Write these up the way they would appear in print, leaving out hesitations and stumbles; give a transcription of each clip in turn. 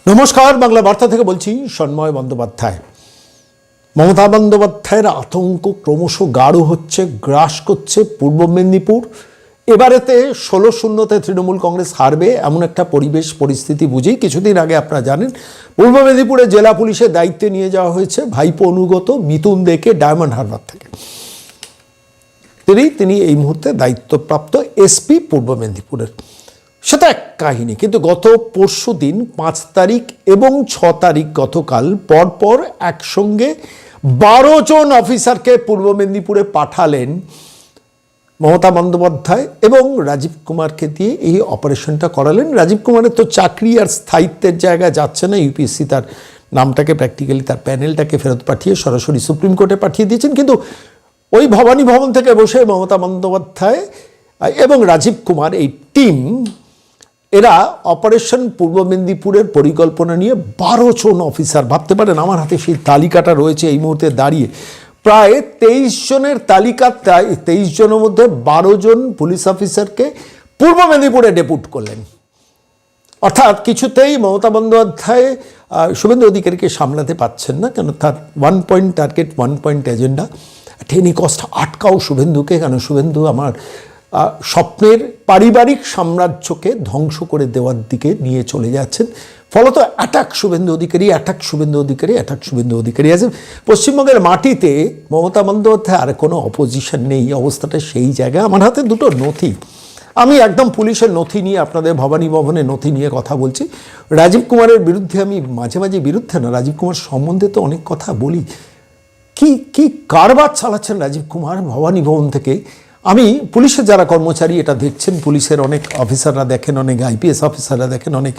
নমস্কার, বাংলা বার্তা থেকে বলছি সন্ময় বন্দ্যোপাধ্যায়। মমতা বন্দ্যোপাধ্যায়ের আতঙ্ক ক্রমশ গাঢ় হচ্ছে, গ্রাস করছে পূর্ব মেদিনীপুর। এবারেতে 16-0 তৃণমূল কংগ্রেস হারবে এমন একটা পরিবেশ পরিস্থিতি বুঝেই কিছুদিন আগে আপনারা জানেন পূর্ব মেদিনীপুরে জেলা পুলিশের দায়িত্বে নিয়ে যাওয়া হয়েছে ভাইপো অনুগত মিথুন দেকে ডায়মন্ড হারবার থেকে। তিনি এই মুহূর্তে দায়িত্বপ্রাপ্ত এসপি পূর্ব মেদিনীপুরের। সেটা এক কাহিনী, কিন্তু গত পরশু দিন 5 তারিখ এবং 6 তারিখ গতকাল পরপর একসঙ্গে 12 জন অফিসারকে পূর্ব মেদিনীপুরে পাঠালেন মমতা বন্দ্যোপাধ্যায় এবং রাজীব কুমারকে দিয়ে এই অপারেশনটা করালেন। রাজীব কুমারের তো চাকরি আর স্থায়িত্বের জায়গায় যাচ্ছে না, ইউপিএসসি তার নামটাকে প্র্যাকটিক্যালি তার প্যানেলটাকে ফেরত পাঠিয়ে সরাসরি সুপ্রিম কোর্টে পাঠিয়ে দিয়েছেন। কিন্তু ওই ভবানী ভবন থেকে বসে মমতা বন্দ্যোপাধ্যায় এবং রাজীব কুমার এই টিম এরা অপারেশন পূর্ব মেদিনীপুরের পরিকল্পনা নিয়ে 12 জন অফিসার, ভাবতে পারেন আমার হাতে সেই তালিকাটা রয়েছে এই মুহূর্তে দাঁড়িয়ে, প্রায় 23 জনের তালিকা। 23 জনের মধ্যে 12 জন পুলিশ অফিসারকে পূর্ব মেদিনীপুরে ডেপুট করলেন। অর্থাৎ কিছুতেই মমতা বন্দ্যোপাধ্যায় শুভেন্দু অধিকারীকে সামলাতে পারছেন না, কেন তার 1 পয়েন্ট টার্গেট, 1 পয়েন্ট এজেন্ডা। টেনি কস্ট আটকাও শুভেন্দুকে, কেন শুভেন্দু আমার স্বপ্নের পারিবারিক সাম্রাজ্যকে ধ্বংস করে দেওয়ার দিকে নিয়ে চলে যাচ্ছেন। ফলত attack Suvendu Adhikari, attack Suvendu Adhikari, attack Suvendu Adhikari. আছে পশ্চিমবঙ্গের মাটিতে মমতা বন্দ্যোপাধ্যায় আর কোনো অপোজিশন নেই, অবস্থাটা সেই জায়গায়। আমার হাতে দুটো নথি, আমি একদম পুলিশের নথি নিয়ে আপনাদের ভবানী ভবনের নথি নিয়ে কথা বলছি। রাজীব কুমারের বিরুদ্ধে আমি মাঝে মাঝে বিরুদ্ধে না, রাজীব কুমার সম্বন্ধে তো অনেক কথা বলি। কি কারবার চালাচ্ছেন রাজীব কুমার ভবানী ভবন থেকে। আমি পুলিশের যারা কর্মচারী এটা দেখছেন, পুলিশের অনেক অফিসাররা দেখেন, অনেক আইপিএস অফিসাররা দেখেন, অনেক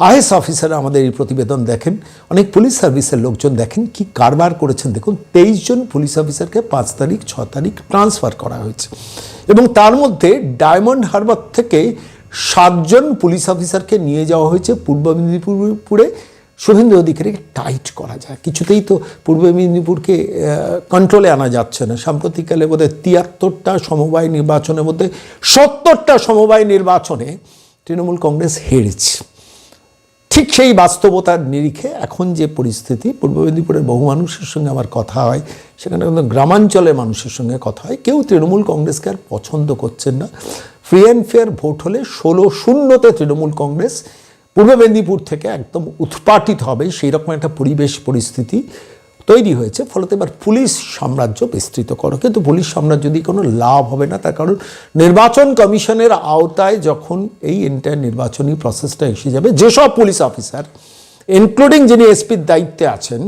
আইএস অফিসাররা আমাদের এই প্রতিবেদন দেখেন, অনেক পুলিশ সার্ভিসের লোকজন দেখেন কি কারবার করেছেন। দেখুন 23 জন পুলিশ অফিসারকে 5 তারিখ 6 তারিখ ট্রান্সফার করা হয়েছে এবং তার মধ্যে ডায়মন্ড হারবার থেকে 7 জন পুলিশ অফিসারকে নিয়ে যাওয়া হয়েছে পূর্ব মেদিনীপুরে। শুভেন্দু অধিকারীকে টাইট করা যায়, কিছুতেই তো পূর্ব মেদিনীপুরকে কন্ট্রোলে আনা যাচ্ছে না। সাম্প্রতিককালে বোধহয় 73টা সমবায় নির্বাচনের মধ্যে 70টা সমবায় নির্বাচনে তৃণমূল কংগ্রেস হেরেছে। ঠিক সেই বাস্তবতার নিরিখে এখন যে পরিস্থিতি, পূর্ব মেদিনীপুরের বহু মানুষের সঙ্গে আমার কথা হয়, সেখানে কিন্তু গ্রামাঞ্চলের মানুষের সঙ্গে কথা হয়, কেউ তৃণমূল কংগ্রেসকে আর পছন্দ করছেন না। ফ্রি অ্যান্ড ফেয়ার ভোট হলে 16-0 তৃণমূল কংগ্রেস পূর্ব মেদিনীপুর থেকে একদম উৎপাটিত হবে, সেই রকম একটা পরিবেশ পরিস্থিতি তৈরি হয়েছে। ফলত এবার পুলিশ সাম্রাজ্য বিস্তৃত করো, কিন্তু পুলিশ সাম্রাজ্য দিয়ে কোনো লাভ হবে না। তার কারণ নির্বাচন কমিশনের আওতায় যখন এই এন্টায়ার নির্বাচনী প্রসেসটা এসে যাবে, যেসব পুলিশ অফিসার ইনক্লুডিং যিনি এসপির দায়িত্বে আছেন,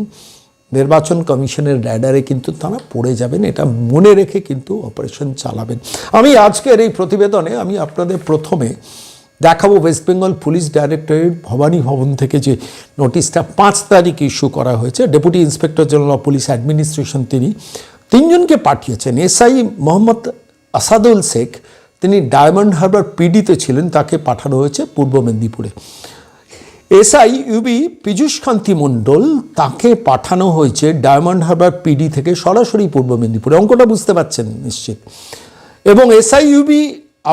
নির্বাচন কমিশনের র্যাডারে কিন্তু তারা পড়ে যাবেন। এটা মনে রেখে কিন্তু অপারেশন চালাবেন। আমি আজকের এই প্রতিবেদনে আমি আপনাদের প্রথমে দেখাবো West Bengal police directorate Bhabani Bhawan থেকে যে নোটিশটা 5 তারিখ ইস্যু করা হয়েছে। Deputy inspector general of police administration তিনি 3 জনকে পাঠিয়েছেন। এসআই মোহাম্মদ আসাদুল শেখ, তিনি ডায়মন্ড হারবার পিডিতে ছিলেন, তাকে পাঠানো হয়েছে পূর্ব মেদিনীপুরে। এসআই ইউবি পীযূষকান্তি মণ্ডল, তাকে পাঠানো হয়েছে ডায়মন্ড হারবার পিডি থেকে সরাসরি পূর্ব মেদিনীপুরে। অঙ্কটা বুঝতে পারছেন নিশ্চিত। এবং এসআই ইউবি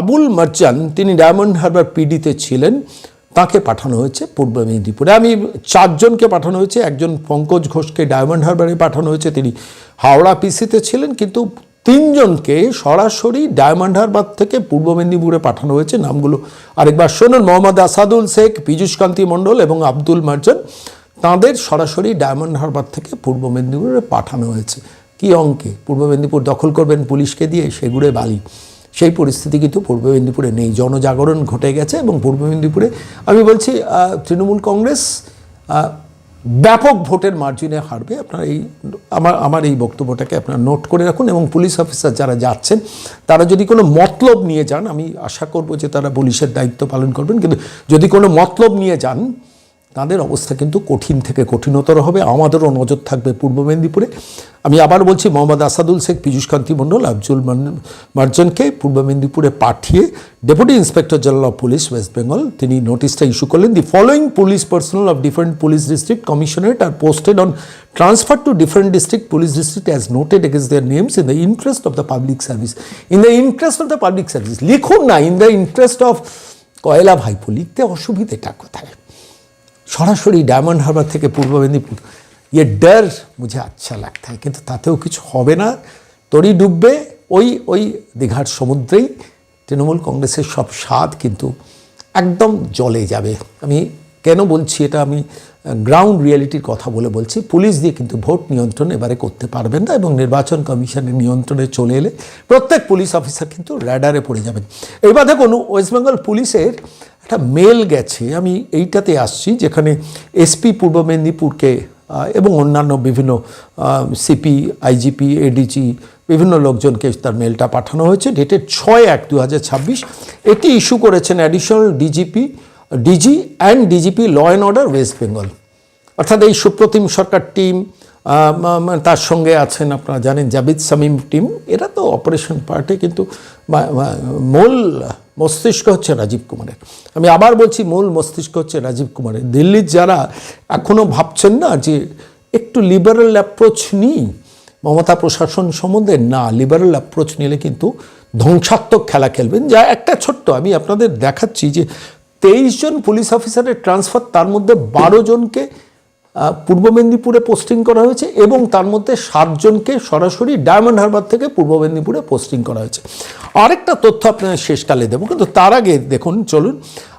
আবুল মারজান, তিনি ডায়মন্ড হারবার পিডিতে ছিলেন, তাকে পাঠানো হয়েছে পূর্ব মেদিনীপুরে। আমি 4 জনকে পাঠানো হয়েছে। একজন পঙ্কজ ঘোষকে ডায়মন্ড হারবারে পাঠানো হয়েছে, তিনি হাওড়া পিসিতে ছিলেন, কিন্তু 3 জনকে সরাসরি ডায়মন্ড হারবার থেকে পূর্ব মেদিনীপুরে পাঠানো হয়েছে। নামগুলো আরেকবার শুনুন। মোহাম্মদ আসাদুল শেখ, পীযূষকান্তি মণ্ডল এবং আব্দুল মারজান, তাঁদের সরাসরি ডায়মন্ড হারবার থেকে পূর্ব মেদিনীপুরে পাঠানো হয়েছে। কি অঙ্কে পূর্ব মেদিনীপুর দখল করবেন পুলিশকে দিয়ে, সেগুড়ে বালি। সেই পরিস্থিতি কিন্তু পূর্ব মেদিনীপুরে নেই। জনজাগরণ ঘটে গেছে এবং পূর্ব মেদিনীপুরে আমি বলছি তৃণমূল কংগ্রেস ব্যাপক ভোটের মার্জিনে হারবে। আপনারা এই আমার এই বক্তব্যটাকে আপনারা নোট করে রাখুন। এবং পুলিশ অফিসার যারা যাচ্ছেন, তারা যদি কোনো মতলব নিয়ে যান, আমি আশা করব যে তারা পুলিশের দায়িত্ব পালন করবেন, কিন্তু যদি কোনো মতলব নিয়ে যান, তাদের অবস্থা কিন্তু কঠিন থেকে কঠিনতর হবে। আমাদেরও নজর থাকবে পূর্ব মেদিনীপুরে। আমি আবার বলছি, মোহাম্মদ আসাদুল শেখ, পীযূষকান্তি মণ্ডল, আব্দুল মারজানকে পূর্ব মেদিনীপুরে পাঠিয়ে deputy inspector general of police West Bengal তিনি নোটিশটা ইস্যু করলেন। The following police personnel of different police district commissionerate are posted on transfer to different district police district as noted against their names in the interest of the public service. In the interest of the public service লিখুন না, in the interest of কয়লা ভাইপো। লিখতে অসুবিধেটা কোথায়? সরাসরি diamond Harbour থেকে পূর্ব মেদিনীপুর, ইয়ে ডর মুঝে আচ্ছা লাগতা है, কিন্তু তাতেও কিছু হবে না, তরি ডুববে ওই দীঘার সমুদ্রেই। তৃণমূল কংগ্রেসের সব স্বাদ কিন্তু একদম জলে যাবে। আমি কেন বলছি এটা, আমি গ্রাউন্ড রিয়েলিটির কথা বলছি। পুলিশ দিয়ে কিন্তু ভোট নিয়ন্ত্রণ এবারে করতে পারবেন না, এবং নির্বাচন কমিশনের নিয়ন্ত্রণে চলে এলে প্রত্যেক পুলিশ অফিসার কিন্তু র্যাডারে পড়ে যাবেন। এবার দেখুন, ওয়েস্ট বেঙ্গল পুলিশের একটা মেল গেছে, আমি এইটাতে আসছি, যেখানে এসপি পূর্ব মেদিনীপুরকে এবং অন্যান্য বিভিন্ন সিপি, আইজিপি, এডিজি বিভিন্ন লোকজনকে তার মেলটা পাঠানো হয়েছে, ডেটেড 6/1/2026। এটি ইস্যু করেছেন additional DG and DGP law and order West Bengal. অর্থাৎ এই সুপ্রতিম সরকার টিম, তার সঙ্গে আছেন আপনারা জানেন জাবিদ শামীম টিম, এরা তো অপারেশন পার্টে, কিন্তু মূল মস্তিষ্ক হচ্ছে রাজীব কুমারের। আমি আবার বলছি, মূল মস্তিষ্ক হচ্ছে রাজীব কুমারের। দিল্লির যারা এখনও ভাবছেন না যে একটু লিবারেল অ্যাপ্রোচ নিই মমতা প্রশাসন সম্বন্ধে, না, লিবারেল অ্যাপ্রোচ নিলে কিন্তু ধ্বংসাত্মক খেলা খেলবেন। যা একটা ছোট্ট আমি আপনাদের দেখাচ্ছি যে 23 জন পুলিশ অফিসারের ট্রান্সফার, তার মধ্যে 12 জনকে পূর্ব মেদিনীপুরে পোস্টিং করা হয়েছে, এবং তার মধ্যে 7 জনকে সরাসরি ডায়মন্ড হারবার থেকে পূর্ব মেদিনীপুরে পোস্টিং করা হয়েছে। আরেকটা তথ্য আপনার শেষকালে দেবো, কিন্তু তার আগে দেখুন, চলুন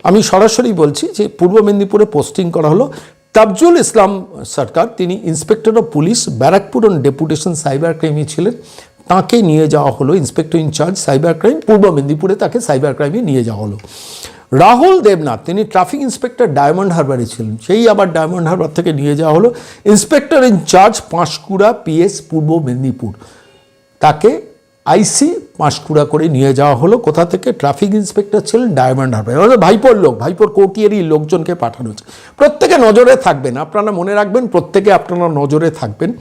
আমি সরাসরি বলছি যে পূর্ব মেদিনীপুরে পোস্টিং করা হলো তাবজুল ইসলাম সরকার, তিনি inspector of police Barrackpore on deputation cyber ক্রাইমে ছিলেন, তাকে নিয়ে যাওয়া হলো ইন্সপেক্টর ইনচার্জ সাইবার ক্রাইম পূর্ব মেদিনীপুরে, তাকে সাইবার ক্রাইমে নিয়ে যাওয়া হলো। রাহুল দেবনাথ, তিনি ট্রাফিক ইন্সপেক্টর ডায়মন্ড হারবারে ছিলেন, সেই আবার ডায়মন্ড হারবার থেকে নিয়ে যাওয়া হলো ইন্সপেক্টর ইনচার্জ পাঁশকুড়া পিএস পূর্ব মেদিনীপুর, তাকে আইসি পাঁশকুড়া করে নিয়ে যাওয়া হলো। কোথা থেকে? ট্রাফিক ইন্সপেক্টর ছিলেন ডায়মন্ড হারবার, ভাইপোর লোক, ভাইপোর কোটিয়েরই লোকজনকে পাঠানো হয়েছে। প্রত্যেকে নজরে থাকবেন, আপনারা মনে রাখবেন, প্রত্যেকে আপনারা নজরে থাকবেন।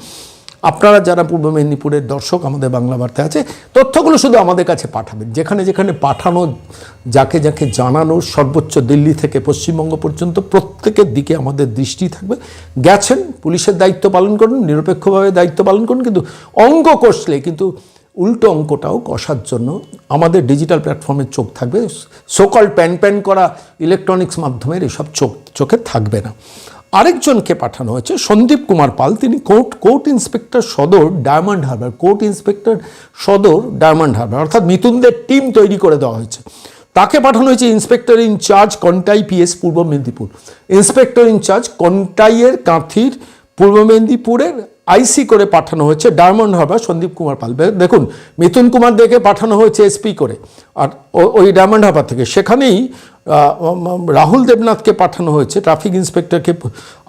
আপনারা যারা পূর্ব মেদিনীপুরের দর্শক আমাদের বাংলা বার্তা আছে, তথ্যগুলো শুধু আমাদের কাছে পাঠাবেন, যেখানে যেখানে পাঠানো, যাকে যাকে জানানো, সর্বোচ্চ দিল্লি থেকে পশ্চিমবঙ্গ পর্যন্ত প্রত্যেকের দিকে আমাদের দৃষ্টি থাকবে। গেছেন, পুলিশের দায়িত্ব পালন করুন, নিরপেক্ষভাবে দায়িত্ব পালন করুন, কিন্তু অঙ্ক কষলে কিন্তু উল্টো অঙ্কটাও কষার জন্য আমাদের ডিজিটাল প্ল্যাটফর্মের চোখ থাকবে। সোকল প্যান করা ইলেকট্রনিক্স মাধ্যমের এসব চোখে থাকবে না। আরেকজনকে পাঠানো হয়েছে সন্দীপ কুমার পাল, তিনি কোর্ট ইন্সপেক্টর সদর ডায়মন্ড হারবার, কোর্ট ইন্সপেক্টর সদর ডায়মন্ড হারবার, অর্থাৎ মিথুনদের টিম তৈরি করে দেওয়া হয়েছে। তাকে পাঠানো হয়েছে ইন্সপেক্টর ইনচার্জ কন্টাই পিএস পূর্ব মেদিনীপুর, ইন্সপেক্টর ইনচার্জ কন্টাইয়ের কাঁথির পূর্ব মেদিনীপুরের আইসি করে পাঠানো হয়েছে ডায়মন্ড হারবার সন্দীপ কুমার পাল। দেখুন, মিথুন কুমার দেখে পাঠানো হয়েছে এসপি করে, আর ওই ডায়মন্ড হারবার থেকে সেখানেই রাহুল দেবনাথকে পাঠানো হয়েছে, ট্রাফিক ইন্সপেক্টরকে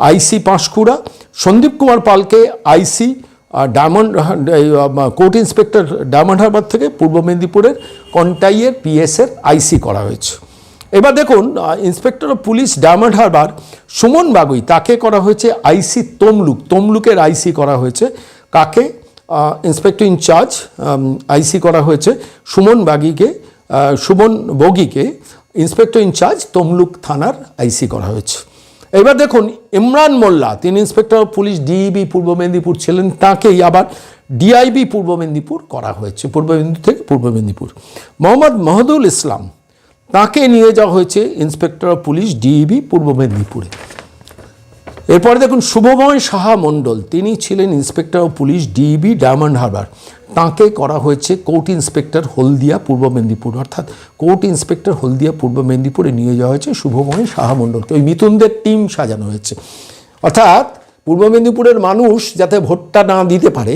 আইসি পাঁশকুড়া, সন্দীপ কুমার পালকে IC Diamond court inspector Diamond Harbour থেকে পূর্ব মেদিনীপুরের কন্টাইয়ের পিএসের আইসি করা হয়েছে। এবার দেখুন, inspector of police Diamond Harbour Suman Bagui, তাকে করা হয়েছে আইসি তমলুকের আইসি করা হয়েছে। কাকে? ইন্সপেক্টর ইনচার্জ আইসি করা হয়েছে সুমন বগিকে ইন্সপেক্টর ইনচার্জ তমলুক থানার আইসি করা হয়েছে। এবার দেখুন, ইমরান মোল্লা, তিনি inspector of police DIB Purba Medinipur ছিলেন, তাকেই আবার ডিআইবি পূর্ব মেদিনীপুর করা হয়েছে, পূর্ব মেদিনীপুর থেকে পূর্ব মেদিনীপুর। মোহাম্মদ মহদুল ইসলাম, তাকে নিয়ে যাওয়া হয়েছে ইন্সপেক্টর অফ পুলিশ ডিইবি পূর্ব মেদিনীপুরে। এরপরে দেখুন, শুভময় সাহা মণ্ডল, তিনি ছিলেন inspector of police DEB diamond Harbour, তাকে করা হয়েছে কোর্ট ইন্সপেক্টর হলদিয়া পূর্ব মেদিনীপুর, অর্থাৎ কোর্ট ইন্সপেক্টর হলদিয়া পূর্ব মেদিনীপুরে নিয়ে যাওয়া হয়েছে শুভময় সাহা মণ্ডলকে। ওই মিথুনদের টিম সাজানো হয়েছে, অর্থাৎ পূর্ব মেদিনীপুরের মানুষ যাতে ভোটটা না দিতে পারে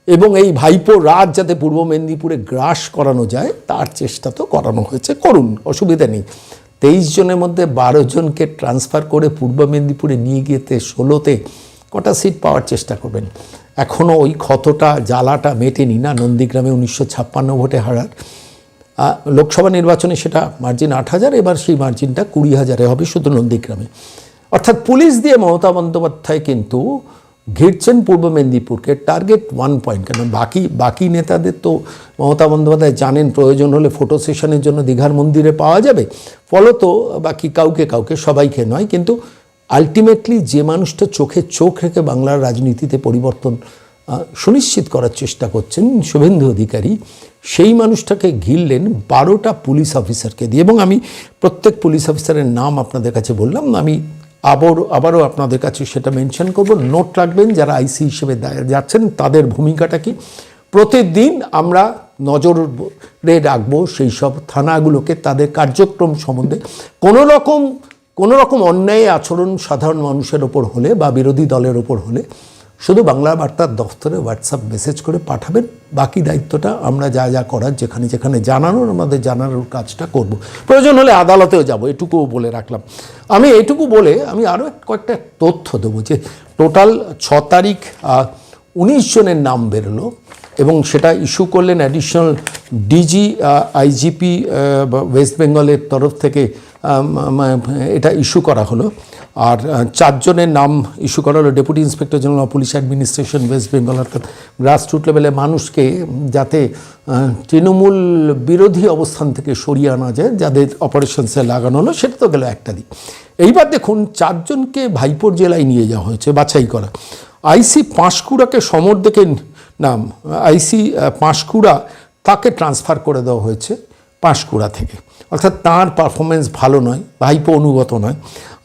এবং এই ভাইপো রাজ যাতে পূর্ব মেদিনীপুরে গ্রাস করানো যায়, তার চেষ্টা তো করানো হয়েছে, করুন, অসুবিধা নেই। 23 জনের মধ্যে 12 জনকে ট্রান্সফার করে পূর্ব মেদিনীপুরে নিয়ে গিয়েতে 16তে কটা সিট পাওয়ার চেষ্টা করবেন। এখনও ওই ক্ষতটা, জ্বালাটা মেটেনি না, নন্দীগ্রামে 1956 ভোটে হারার। লোকসভা নির্বাচনে সেটা মার্জিন 8,000, এবার সেই মার্জিনটা 20,000 হবে শুধু নন্দীগ্রামে। অর্থাৎ পুলিশ দিয়ে মমতা বন্দ্যোপাধ্যায় কিন্তু ঘিরছেন পূর্ব মেদিনীপুরকে, টার্গেট 1 পয়েন্ট। কেন বাকি নেতাদের তো মমতা বন্দ্যোপাধ্যায় জানেন প্রয়োজন হলে ফটো সেশনের জন্য দীঘার মন্দিরে পাওয়া যাবে, ফলত বাকি কাউকে সবাইকে নয়, কিন্তু আলটিমেটলি যে মানুষটা চোখে চোখ রেখে বাংলার রাজনীতিতে পরিবর্তন সুনিশ্চিত করার চেষ্টা করছেন শুভেন্দু অধিকারী, সেই মানুষটাকে ঘিরলেন 12টা পুলিশ অফিসারকে দিয়ে। এবং আমি প্রত্যেক পুলিশ অফিসারের নাম আপনাদের কাছে বললাম, আমি আবারও আপনাদের কাছে সেটা মেনশন করব, নোট রাখবেন যারা আইসি হিসেবে যাচ্ছেন তাদের ভূমিকাটা কি। প্রতিদিন আমরা নজরে রাখবো সেই সব থানাগুলোকে, তাদের কার্যক্রম সম্বন্ধে। কোনো রকম অন্যায় আচরণ সাধারণ মানুষের ওপর হলে বা বিরোধী দলের ওপর হলে শুধু বাংলা বার্তার দফতরে হোয়াটসঅ্যাপ মেসেজ করে পাঠাবেন। বাকি দায়িত্বটা আমরা যা করার যেখানে যেখানে জানানোর আমাদের জানানোর কাজটা করব। প্রয়োজন হলে আদালতেও যাব, এটুকুও বলে রাখলাম। আমি এটুকু বলে আমি আরও কয়েকটা তথ্য দেবো যে টোটাল 6 তারিখ 19 জনের নাম বেরোলো এবং সেটা ইস্যু করলেন অ্যাডিশনাল ডিজি আইজিপি ওয়েস্ট বেঙ্গলের তরফ থেকে এটা ইস্যু করা হলো। আর 4 জনের নাম ইস্যু করা হলো deputy inspector general of police administration West Bengal, অর্থাৎ গ্রাসরুট লেভেলে মানুষকে যাতে তৃণমূল বিরোধী অবস্থান থেকে সরিয়ে আনা যায়, যাদের অপারেশনসে লাগানো হলো, সেটা তো গেল একটা দিক। এইবার দেখুন 4 জনকে ভাইপোর জেলায় নিয়ে যাওয়া হয়েছে বাছাই করা। আইসি পাঁশকুড়াকে সমর দেখে নাম আইসি পাঁশকুড়া তাকে ট্রান্সফার করে দেওয়া হয়েছে পাঁশকুড়া থেকে, অর্থাৎ তার পারফরমেন্স ভালো নয়, ভাইপো অনুগত নয়।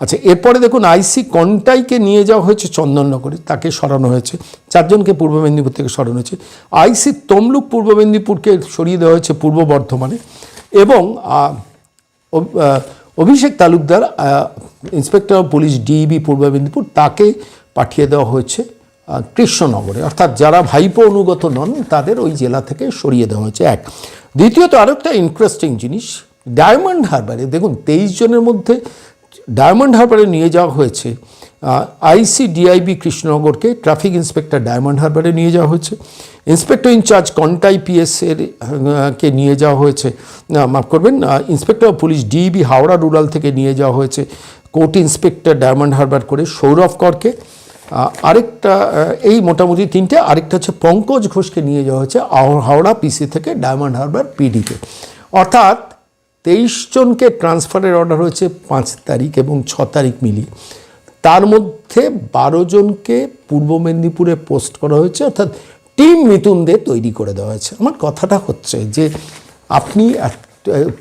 আচ্ছা, এরপরে দেখুন আইসি কন্টাইকে নিয়ে যাওয়া হয়েছে চন্দননগরে, তাকে সরানো হয়েছে। 4 জনকে পূর্ব মেদিনীপুর থেকে সরানো হয়েছে। আইসি তমলুক পূর্ব মেদিনীপুরকে সরিয়ে দেওয়া হয়েছে পূর্ব বর্ধমানে। এবং Abhishek Talukdar inspector of police DIB Purba Medinipur, তাকে পাঠিয়ে দেওয়া হয়েছে কৃষ্ণনগরে, অর্থাৎ যারা ভাইপো অনুগত নন তাদের ওই জেলা থেকে সরিয়ে দেওয়া হয়েছে। এক দ্বিতীয়ত আরেকটা ইন্টারেস্টিং জিনিস, ডায়মন্ড হারবারে দেখুন 23 জনের মধ্যে ডায়মন্ড হারবারে নিয়ে যাওয়া হয়েছে আইসি ডিআইবি কৃষ্ণনগরকে, ট্রাফিক ইন্সপেক্টর ডায়মন্ড হারবারে নিয়ে যাওয়া হয়েছে, ইন্সপেক্টর ইনচার্জ কন্টাই পিএস কে নিয়ে যাওয়া হয়েছে, মাফ করবেন, inspector of police DEB Howrah rural থেকে নিয়ে যাওয়া হয়েছে কোর্ট ইন্সপেক্টর ডায়মন্ড হারবার করে সৌরভ করকে। আরেকটা এই মোটামুটি 3টে, আরেকটা হচ্ছে পঙ্কজ ঘোষকে নিয়ে যাওয়া হয়েছে হাওড়া পিসি থেকে ডায়মন্ড হারবার পিডিতে। অর্থাৎ 23 জনকে ট্রান্সফারের অর্ডার হয়েছে 5 তারিখ এবং 6 তারিখ মিলিয়ে। তার মধ্যে 12 জনকে পূর্ব মেদিনীপুরে পোস্ট করা হয়েছে, অর্থাৎ টিম মিতুনদের তৈরি করে দেওয়া হয়েছে। আমার কথাটা হচ্ছে যে আপনি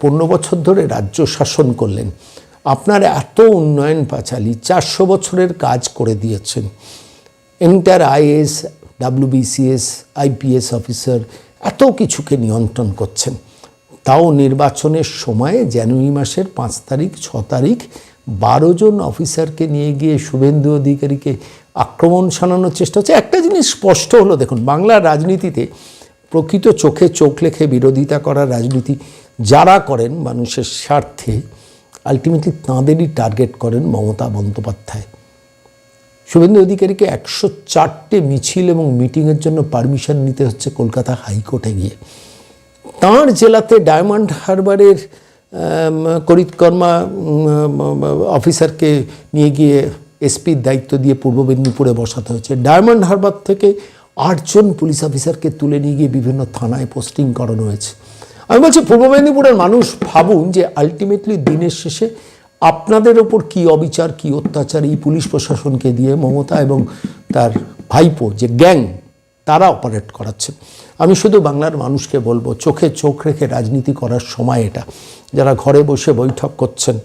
15 বছর ধরে রাজ্য শাসন করলেন, আপনার এত উন্নয়ন পাঁচালী, 400 বছরের কাজ করে দিয়েছেন, enter is WBCS IPS officer এত কিছুকে নিয়ন্ত্রণ করছেন, তাও নির্বাচনের সময়ে জানুয়ারি মাসের 5 তারিখ 6 তারিখ 12 জন অফিসারকে নিয়ে গিয়ে শুভেন্দু অধিকারীকে আক্রমণ শানানোর চেষ্টা হচ্ছে। একটা জিনিস স্পষ্ট হলো, দেখুন বাংলার রাজনীতিতে প্রকৃত চোখে চোখ রেখে বিরোধিতা করার রাজনীতি যারা করেন মানুষের স্বার্থে, আলটিমেটলি তাঁদেরই টার্গেট করেন মমতা বন্দ্যোপাধ্যায়। শুভেন্দু অধিকারীকে 104টে মিছিল এবং মিটিংয়ের জন্য পারমিশন নিতে হচ্ছে কলকাতা হাইকোর্টে গিয়ে। তাঁর জেলাতে ডায়মন্ড হারবারের করিতকর্মা অফিসারকে নিয়ে গিয়ে এসপির দায়িত্ব দিয়ে পূর্ব মেদিনীপুরে বসাতে হয়েছে। ডায়মন্ড হারবার থেকে 8 জন পুলিশ অফিসারকে তুলে নিয়ে গিয়ে বিভিন্ন থানায় পোস্টিং করানো হয়েছে। আমি বলছি পূর্ব মেদিনীপুরের মানুষ ভাবুন যে আলটিমেটলি দিনের শেষে আপনাদের ওপর কী অবিচার, কী অত্যাচার এই পুলিশ প্রশাসনকে দিয়ে মমতা এবং তার ভাইপো যে গ্যাং তারা অপারেট করাচ্ছেন। আমি শুধু বাংলার মানুষকে বলবো, চোখে চোখ রেখে রাজনীতি করার সময় এটা। যারা ঘরে বসে বৈঠক করছেন,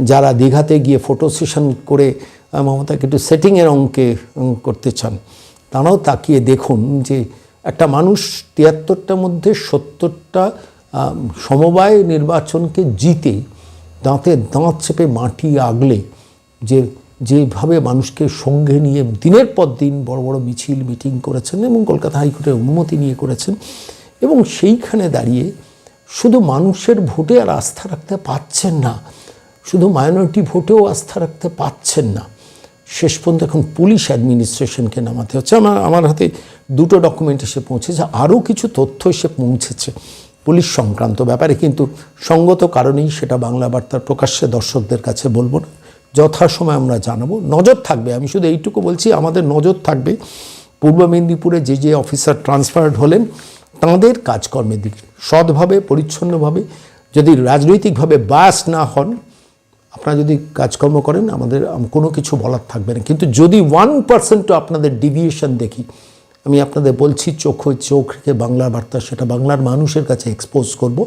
যারা দীঘাতে গিয়ে ফটো সেশন করে মমতাকে একটু সেটিংয়ের অঙ্কে করতে চান, তারাও তাকিয়ে দেখুন যে একটা মানুষ 73টার মধ্যে 70টা সমবায় নির্বাচনকে জিতে দাঁতে দাঁত চেপে মাটি আগলে যেভাবে মানুষকে সঙ্গে নিয়ে দিনের পর দিন বড় বড় মিছিল মিটিং করেছেন এবং কলকাতা হাইকোর্টের অনুমতি নিয়ে করেছেন, এবং সেইখানে দাঁড়িয়ে শুধু মানুষের ভোটে আর আস্থা রাখতে পারছেন না, শুধু মাইনরিটি ভোটেও আস্থা রাখতে পারছেন না, শেষ পর্যন্ত এখন পুলিশ অ্যাডমিনিস্ট্রেশনকে নামাতে হচ্ছে। আমার হাতে 2টো ডকুমেন্ট এসে পৌঁছেছে, আরও কিছু তথ্য এসে পৌঁছেছে পুলিশ সংক্রান্ত ব্যাপারে, কিন্তু সঙ্গত কারণেই সেটা বাংলা বার্তার প্রকাশ্যে দর্শকদের কাছে বলবো না, যথাসময়ে আমরা জানাবো। নজর থাকবে, আমি শুধু এইটুকু বলছি, আমাদের নজর থাকবে পূর্ব মেদিনীপুরে যে অফিসার ট্রান্সফার্ড হলেন তাঁদের কাজকর্মের দিকে, সৎভাবে পরিচ্ছন্নভাবে, যদি রাজনৈতিকভাবে বায়াস না হন, আপনারা যদি কাজকর্ম করেন আমাদের কোনো কিছু বলার থাকবে না। কিন্তু যদি 1% আপনাদের ডিভিয়েশন দেখি, আমি আপনাদের বলছি চোখে চোখ রেখে বাংলা বার্তা সেটা বাংলার মানুষের কাছে এক্সপোজ করব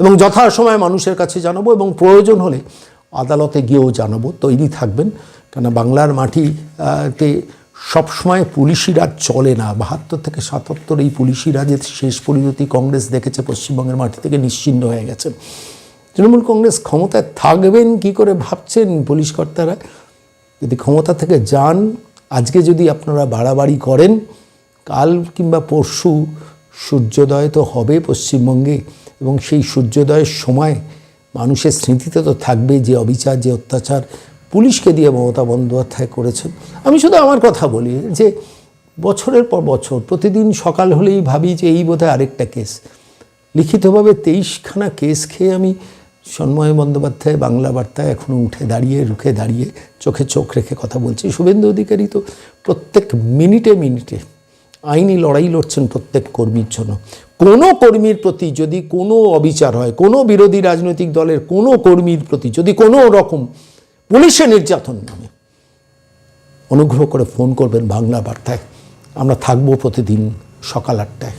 এবং যথাসময়ে মানুষের কাছে জানাবো, এবং প্রয়োজন হলে আদালতে গিয়েও জানাবো, তৈরি থাকবেন। কেন বাংলার মাটিতে সবসময় পুলিশি রাজ চলে না। 72 থেকে 77 এই পুলিশি রাজের শেষ পরিণতি কংগ্রেস দেখেছে, পশ্চিমবঙ্গের মাটি থেকে নিশ্চিহ্ন হয়ে গেছে। তৃণমূল কংগ্রেস ক্ষমতায় থাকবেন কি করে ভাবছেন পুলিশ কর্তারা? যদি ক্ষমতা থেকে যান, আজকে যদি আপনারা বাড়াবাড়ি করেন, কাল কিংবা পরশু সূর্যোদয় তো হবে পশ্চিমবঙ্গে, এবং সেই সূর্যোদয়ের সময় মানুষের স্মৃতিতে তো থাকবে যে অবিচার, যে অত্যাচার পুলিশকে দিয়ে মমতা বন্দ্যোপাধ্যায় করেছেন। আমি শুধু আমার কথা বলি যে বছরের পর বছর প্রতিদিন সকাল হলেই ভাবি যে এই বোধহয় আরেকটা কেস। লিখিতভাবে 23খানা কেস খেয়ে আমি সন্ময় বন্দ্যোপাধ্যায় বাংলা বার্তায় এখনও রুখে দাঁড়িয়ে চোখে চোখ রেখে কথা বলছি। শুভেন্দু অধিকারী তো প্রত্যেক মিনিটে মিনিটে আইনি লড়াই লড়ছেন প্রত্যেক কর্মীর জন্য। কোনো কর্মীর প্রতি যদি কোনো অবিচার হয়, কোনো বিরোধী রাজনৈতিক দলের কোনো কর্মীর প্রতি যদি কোনো রকম পুলিশের নির্যাতন নামে, অনুগ্রহ করে ফোন করবেন বাংলা বার্তায়। আমরা থাকবো প্রতিদিন সকাল 8টায়।